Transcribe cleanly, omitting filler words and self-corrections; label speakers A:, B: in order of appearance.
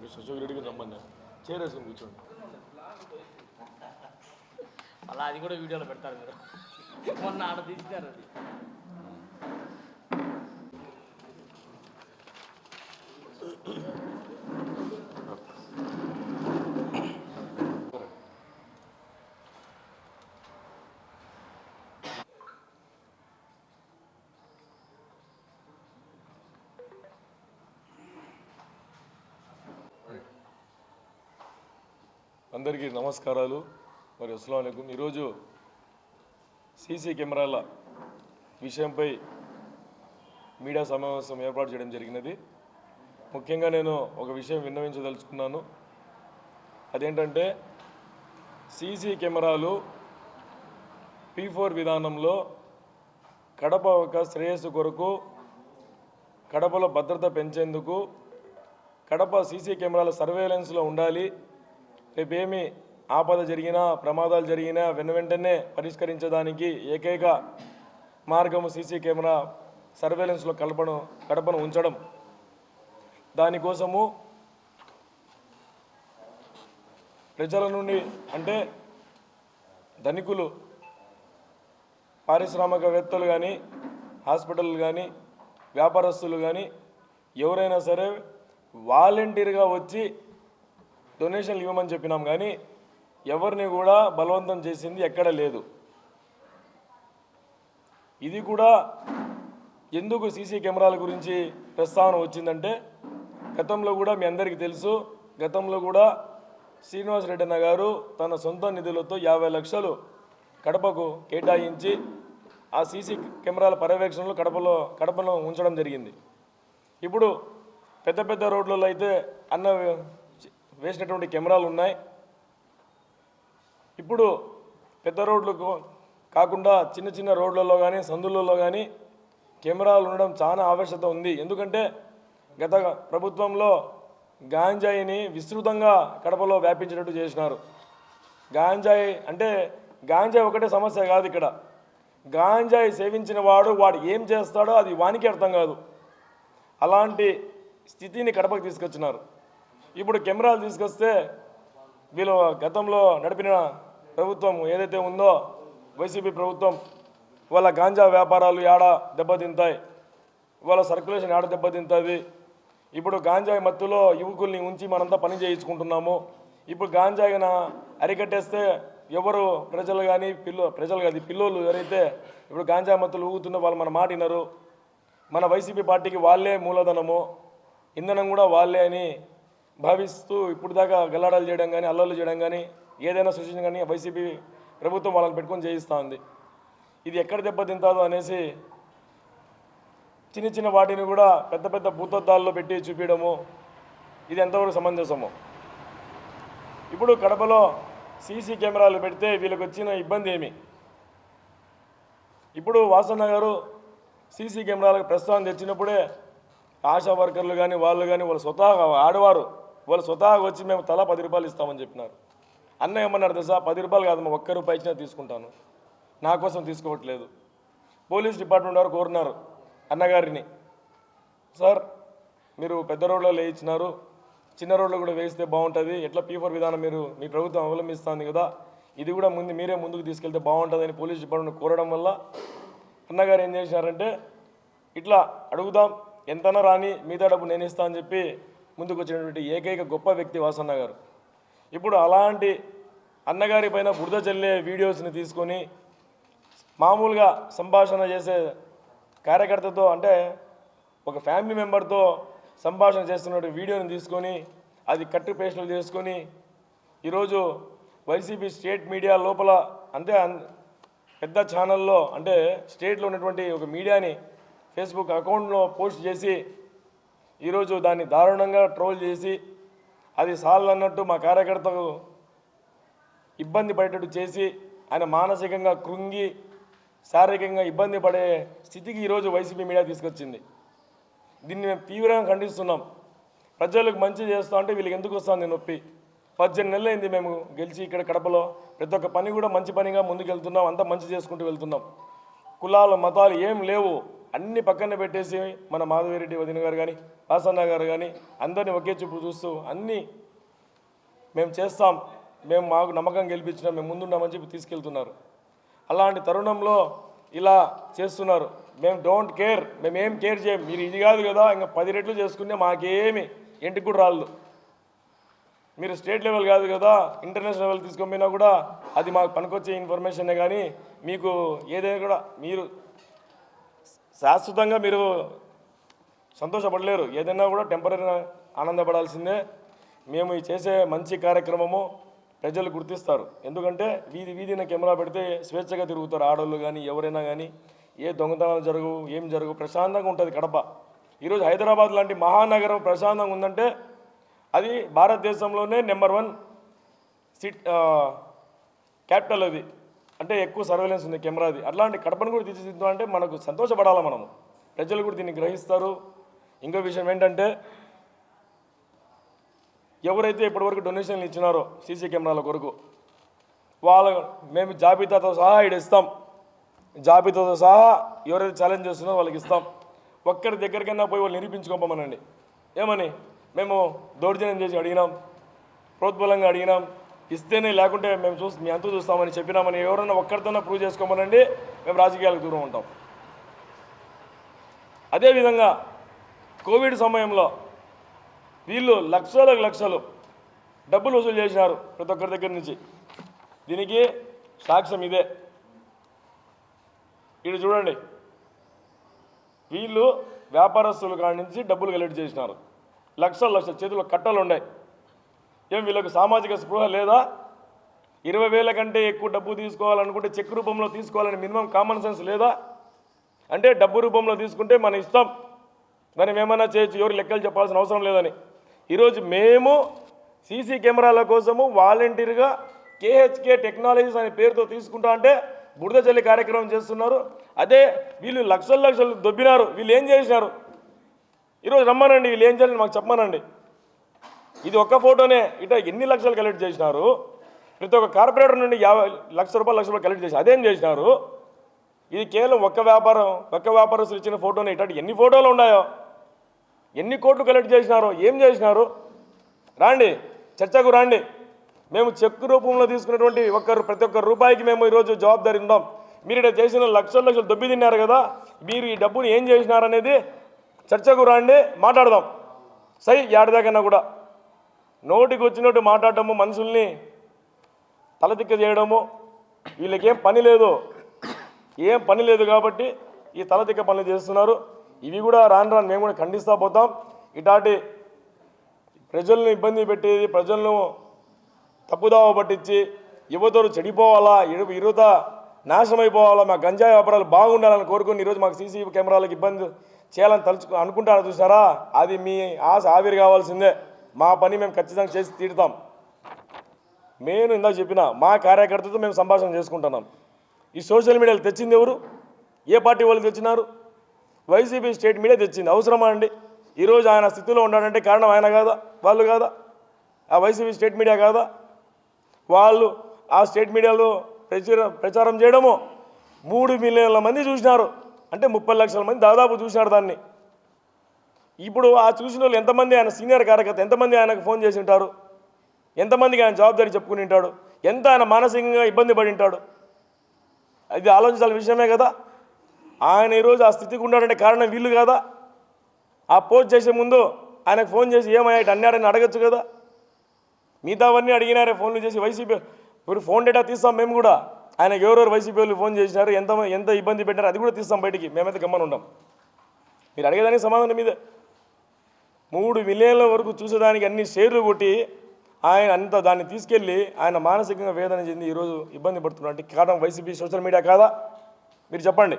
A: Mister Ashok Reddy గారు రమ్మన్నా chair వేసుకొని కూర్చోండి.
B: అలా అది కూడా వీడియోలో పెడతారు మీరు. మొన్న ఆడ తీసినారు అది.
A: అందరికీ నమస్కారాలు మరి అస్సలాము అలైకుం. ఈరోజు సీసీ కెమెరాల విషయంపై మీడియా సమావేశం ఏర్పాటు చేయడం జరిగినది. ముఖ్యంగా నేను ఒక విషయం విన్నవించదలుచుకున్నాను. అదేంటంటే సీసీ కెమెరాలు P4 విధానంలో కడప ఒక శ్రేయస్సు కొరకు, కడపలో భద్రత పెంచేందుకు కడప సీసీ కెమెరాల సర్వేలెన్స్లో ఉండాలి. రేపేమి ఆపద జరిగినా, ప్రమాదాలు జరిగినా వెంటనే పరిష్కరించడానికి ఏకైక మార్గము సీసీ కెమెరా సర్వేలెన్స్లో కడపను ఉంచడం. దానికోసము ప్రజల నుండి అంటే ధనికులు, పారిశ్రామికవేత్తలు కానీ, హాస్పిటల్ కానీ, వ్యాపారస్తులు కానీ ఎవరైనా సరే వాలంటీర్గా వచ్చి డొనేషన్లు ఇవ్వమని చెప్పినాం. కానీ ఎవరిని కూడా బలవంతం చేసింది ఎక్కడ లేదు. ఇది కూడా ఎందుకు సీసీ కెమెరాల గురించి ప్రస్తావన వచ్చిందంటే, గతంలో కూడా మీ అందరికీ తెలుసు, గతంలో కూడా శ్రీనివాసరెడ్డి అన్న గారు తన సొంత నిధులతో 50 లక్షలు కడపకు కేటాయించి ఆ సీసీ కెమెరాల పర్యవేక్షణలో కడపను ఉంచడం జరిగింది. ఇప్పుడు పెద్ద పెద్ద రోడ్లలో అయితే అన్న వేసినటువంటి కెమెరాలు ఉన్నాయి. ఇప్పుడు పెద్ద రోడ్లకు కాకుండా చిన్న చిన్న రోడ్లలో కానీ, సందులలో కానీ కెమెరాలు ఉండడం చాలా ఆవశ్యకత ఉంది. ఎందుకంటే గత ప్రభుత్వంలో గాంజాయిని విస్తృతంగా కడపలో వ్యాపించేటట్టు చేసినారు. గాంజాయి అంటే గాంజాయి ఒకటే సమస్య కాదు. ఇక్కడ గాంజాయి సేవించిన వాడు ఏం చేస్తాడో అది వానికి అర్థం కాదు. అలాంటి స్థితిని కడపకు తీసుకొచ్చినారు. ఇప్పుడు కెమెరాలు తీసుకొస్తే వీళ్ళు గతంలో నడిపిన ప్రభుత్వం ఏదైతే ఉందో వైసీపీ ప్రభుత్వం, వాళ్ళ గాంజా వ్యాపారాలు ఏడ దెబ్బతింటాయి, వాళ్ళ సర్క్యులేషన్ ఏడ దెబ్బతింటుంది. ఇప్పుడు గాంజాయి మత్తులో యువకుల్ని ఉంచి మనంతా పని చేయించుకుంటున్నాము. ఇప్పుడు గాంజాయిన అరికట్టేస్తే ఎవరు ప్రజలు కానీ పిల్లోళ్ళు ఎవరైతే ఇప్పుడు గాంజాయి మత్తులు ఊగుతున్న వాళ్ళు మన మాట వినరు. మన వైసీపీ పార్టీకి వాళ్ళే మూలధనము, ఇంధనం కూడా వాళ్ళే అని భావిస్తూ ఇప్పుడు దాకా గల్లాడాలు చేయడం కానీ, అల్లర్లు చేయడం కానీ, ఏదైనా సృష్టించడం కానీ వైసీపీ ప్రభుత్వం వాళ్ళని పెట్టుకొని చేయిస్తూ ఉంది. ఇది ఎక్కడ దెబ్బతింటాదో అనేసి చిన్న చిన్న వాటిని కూడా పెద్ద పెద్ద భూతద్దాల్లో పెట్టి చూపించడము, ఇది ఎంతవరకు సమంజసము? ఇప్పుడు కడపలో సీసీ కెమెరాలు పెడితే వీళ్ళకి వచ్చిన ఇబ్బంది ఏమి? ఇప్పుడు వాసన్న గారు సీసీ కెమెరాలకు ప్రస్తావన తెచ్చినప్పుడే ఆశా వర్కర్లు కానీ వాళ్ళు స్వతహాగా ఆడవారు వాళ్ళు స్వతహాగా వచ్చి మేము తలా 10 రూపాయలు ఇస్తామని చెప్పినారు. అన్న ఏమన్నారు తెలుసా? 10 రూపాయలు కాదు, మా 1 రూపాయి ఇచ్చినా తీసుకుంటాను, నా కోసం తీసుకోవట్లేదు. పోలీస్ డిపార్ట్మెంట్ వారు కోరినారు అన్నగారిని, సార్ మీరు పెద్ద రోడ్లో వేయించినారు, చిన్న రోడ్లో కూడా వేయిస్తే బాగుంటుంది, ఎట్లా P4 విధానం మీ ప్రభుత్వం అవలంబిస్తుంది కదా, ఇది కూడా మీరే ముందుకు తీసుకెళ్తే బాగుంటుందని పోలీస్ డిపార్ట్మెంట్ కోరడం వల్ల అన్నగారు ఏం చేసినారంటే, ఇట్లా అడుగుదాం ఎంతనా రాని మిగతా డబ్బు నేను ఇస్తా అని చెప్పి ముందుకు వచ్చినటువంటి ఏకైక గొప్ప వ్యక్తి వాసన్న గారు. ఇప్పుడు అలాంటి అన్నగారి పైన బురద చల్లే వీడియోస్ని తీసుకొని మామూలుగా సంభాషణ చేసే కార్యకర్తతో అంటే ఒక ఫ్యామిలీ మెంబర్తో సంభాషణ చేస్తున్న వీడియోని తీసుకొని అది కట్టు పేస్టులు చేసుకొని ఈరోజు వైసీపీ స్టేట్ మీడియా లోపల అంటే పెద్ద ఛానల్లో అంటే స్టేట్లో ఉన్నటువంటి ఒక మీడియాని ఫేస్బుక్ అకౌంట్లో పోస్ట్ చేసి ఈరోజు దాన్ని దారుణంగా ట్రోల్ చేసి అది సాలన్నట్టు మా కార్యకర్తకు ఇబ్బంది పడేటట్టు చేసి ఆయన మానసికంగా కృంగి శారీరకంగా ఇబ్బంది పడే స్థితికి ఈరోజు వైసీపీ మీడియా తీసుకొచ్చింది. దీన్ని మేము తీవ్రంగా ఖండిస్తున్నాం. ప్రజలకు మంచి చేస్తా అంటే వీళ్ళకి ఎందుకు వస్తుంది నొప్పి? 18 నెలలు అయింది మేము గెలిచి ఇక్కడ కడపలో ప్రతి ఒక్క పని కూడా మంచి పనిగా ముందుకు వెళ్తున్నాం, అంతా మంచి చేసుకుంటూ వెళ్తున్నాం. కులాలు మతాలు ఏం లేవు. అన్ని పక్కన పెట్టేసి మన మాధవిరెడ్డి వదిన గారు కానీ వాసన్న గారు కానీ అందరినీ ఒకే చూపు చూస్తూ అన్నీ మేము చేస్తాం, మేము మాకు నమ్మకం గెలిపించినాం, మేము ముందున్నామని చెప్పి తీసుకెళ్తున్నారు. అలాంటి తరుణంలో ఇలా చేస్తున్నారు. మేము డోంట్ కేర్, మేము ఏం కేర్ చేయం. మీరు ఇది కాదు కదా, ఇంకా 10 రెట్లు చేసుకుంటే మాకేమి ఇంటికి కూడా రాళ్ళు. మీరు స్టేట్ లెవెల్ కాదు కదా, ఇంటర్నేషనల్ లెవెల్ తీసుకొని కూడా అది మాకు పనికొచ్చే ఇన్ఫర్మేషనే. కానీ మీకు ఏదైనా కూడా మీరు శాశ్వతంగా మీరు సంతోషపడలేరు. ఏదైనా కూడా టెంపరీ ఆనందపడాల్సిందే. మేము ఈ చేసే మంచి కార్యక్రమము ప్రజలు గుర్తిస్తారు. ఎందుకంటే వీధిన కెమెరా పెడితే స్వేచ్ఛగా తిరుగుతారు ఆడవాళ్ళు కానీ ఎవరైనా కానీ. ఏ దొంగతనాలు జరగవు, ఏం జరగవు, ప్రశాంతంగా ఉంటుంది కడప. ఈరోజు హైదరాబాద్ లాంటి మహానగరం ప్రశాంతంగా ఉందంటే అది భారతదేశంలోనే నెంబర్ 1 క్యాపిటల్ అది. అంటే ఎక్కువ సర్వేలెన్స్ ఉంది కెమెరాది. అట్లాంటి కడపను కూడా తీర్చిదిద్దాం అంటే మనకు సంతోషపడాలి మనము. ప్రజలు కూడా దీన్ని గ్రహిస్తారు. ఇంకో విషయం ఏంటంటే ఎవరైతే ఇప్పటివరకు డొనేషన్లు ఇచ్చినారో సీసీ కెమెరాల కొరకు మేము జాబితాతో సహా ఇస్తాం. జాబితాతో సహా ఎవరైతే ఛాలెంజ్ చేస్తున్నారో వాళ్ళకి ఇస్తాం. ఒక్కరి దగ్గరికైనా పోయి వాళ్ళు నిరూపించుకోమనండి. ఏమని మేము దౌర్జన్యం చేసి అడిగినాం, ప్రోద్బలంగా అడిగినాం, ఇస్తేనే, లేకుంటే మేము మీ అంతు చూస్తామని చెప్పినామని ఎవరైనా ఒక్కరితోనే ప్రూవ్ చేసుకోమనండి. మేము రాజకీయాలకు దూరం ఉంటాం. అదేవిధంగా కోవిడ్ సమయంలో వీళ్ళు లక్షలు డబ్బులు వసూలు చేసినారు ప్రతి ఒక్కరి దగ్గర నుంచి. దీనికి సాక్ష్యం ఇదే. ఇది చూడండి, వీళ్ళు వ్యాపారస్తుల కాడి నుంచి డబ్బులు కలెక్ట్ చేసినారు. లక్షలు చేతిలో కట్టలు ఉన్నాయి. ఏం వీళ్ళకు సామాజిక స్పృహ లేదా? 20,000 కంటే ఎక్కువ డబ్బు తీసుకోవాలనుకుంటే చెక్ రూపంలో తీసుకోవాలని మినిమం కామన్ సెన్స్ లేదా? అంటే డబ్బు రూపంలో తీసుకుంటే మన ఇష్టం, మనం ఏమైనా చేయొచ్చు, ఎవరు లెక్కలు చెప్పాల్సిన అవసరం లేదని. ఈరోజు మేము సీసీ కెమెరాల కోసము వాలంటీర్గా కేహెచ్కే టెక్నాలజీస్ అనే పేరుతో తీసుకుంటా అంటే బురద చల్లి కార్యక్రమం చేస్తున్నారు. అదే వీళ్ళు లక్షలు దొబ్బినారు. వీళ్ళు ఏం చేసినారు? ఈరోజు రమ్మనండి, వీళ్ళు ఏం చేయాలని మాకు చెప్పమనండి. ఇది ఒక్క ఫోటోనే ఇట ఎన్ని లక్షలు కలెక్ట్ చేసినారు? ప్రతి ఒక్క కార్పొరేటర్ నుండి 50 లక్ష రూపాయలు కలెక్ట్ చేసి అదేం చేసినారు? ఇది కేవలం ఒక్క వ్యాపారస్తులు ఇచ్చిన ఫోటోనే. ఇటు ఎన్ని ఫోటోలు ఉన్నాయో, ఎన్ని కోట్లు కలెక్ట్ చేసినారో, ఏం చేసినారు? రాండి, చర్చకు రాండి. మేము చెక్ రూపంలో తీసుకున్నటువంటి ప్రతి ఒక్క రూపాయికి మేము ఈరోజు జవాబుదారీ ఉందాం. మీరు ఇక్కడ చేసిన లక్షలు దొబ్బి తిన్నారు కదా, మీరు ఈ డబ్బుని ఏం చేసినారనేది చర్చకు రాండి, మాట్లాడదాం. సై ఏడాదికన్నా కూడా నోటికి వచ్చినట్టు మాట్లాడటము, మనుషుల్ని తలతిక్క చేయడము, వీళ్ళకేం పని లేదు కాబట్టి ఈ తలతిక్క పనులు చేస్తున్నారు. ఇవి కూడా రాను మేము కూడా ఖండిస్తూ పోతాం. ఇట్లాంటి ప్రజలను ఇబ్బంది పెట్టేది, ప్రజలను తప్పుదావ పట్టించి యువతలు చెడిపోవాలా, యువత నాశనం అయిపోవాలా, మా గంజాయి వ్యాపారాలు బాగుండాలని కోరుకుని ఈరోజు మాకు సీసీ కెమెరాలకు ఇబ్బంది చేయాలని అనుకుంటారా? చూసారా, అది మీ ఆశ ఆవిరి కావాల్సిందే. మా పని మేము ఖచ్చితంగా చేసి తీరుతాం. నేను ఇందాక చెప్పిన మా కార్యకర్తతో మేము సంభాషణ చేసుకుంటున్నాం. ఈ సోషల్ మీడియాలో తెచ్చింది ఎవరు? ఏ పార్టీ వాళ్ళు తెచ్చినారు? వైసీపీ స్టేట్ మీడియా తెచ్చింది. అవసరమా అండి? ఈరోజు ఆయన స్థితిలో ఉన్నాడంటే కారణం ఆయన కాదా? వాళ్ళు కాదా? ఆ వైసీపీ స్టేట్ మీడియా కాదా? వాళ్ళు ఆ స్టేట్ మీడియాలో ప్రచారం చేయడము 3 మిలియన్ల మంది చూసినారు. అంటే 30 లక్షల మంది దాదాపు చూసినారు దాన్ని. ఇప్పుడు ఆ చూసిన వాళ్ళు ఎంతమంది? ఆయన సీనియర్ కార్యకర్త ఎంతమంది ఆయనకు ఫోన్ చేసి ఉంటారు? ఎంతమందికి ఆయన జవాబుదారీ చెప్పుకుని ఉంటాడు? ఎంత ఆయన మానసికంగా ఇబ్బంది పడి ఉంటాడు? ఇది ఆలోచించాల్సిన విషయమే కదా. ఆయన ఈరోజు ఆ స్థితికి ఉన్నాడంటే కారణం వీళ్ళు కదా. ఆ పోస్ట్ చేసే ముందు ఆయనకు ఫోన్ చేసి ఏమయ్యా ఇటు అన్నాడని అడగచ్చు కదా. మిగతావన్నీ అడిగినారే ఫోన్లు చేసి. వైసీపీ ఇప్పుడు ఫోన్ డేటా తీస్తాం మేము కూడా. ఆయనకు ఎవరెవరు వైసీపీ వాళ్ళు ఫోన్ చేసినారు, ఎంత ఇబ్బంది పెట్టారు అది కూడా తీస్తాం బయటికి. మేమైతే గమ్మని ఉంటాం. మీరు అడిగేదానికి సమాధానం మీదే. 3 మిలియన్ల వరకు చూసేదానికి అన్ని షేర్లు కొట్టి ఆయన దాన్ని తీసుకెళ్ళి ఆయన మానసికంగా వేదన చెంది ఈరోజు ఇబ్బంది పడుతున్నారు. అంటే కారణం వైసీపీ సోషల్ మీడియా కాదా? మీరు చెప్పండి.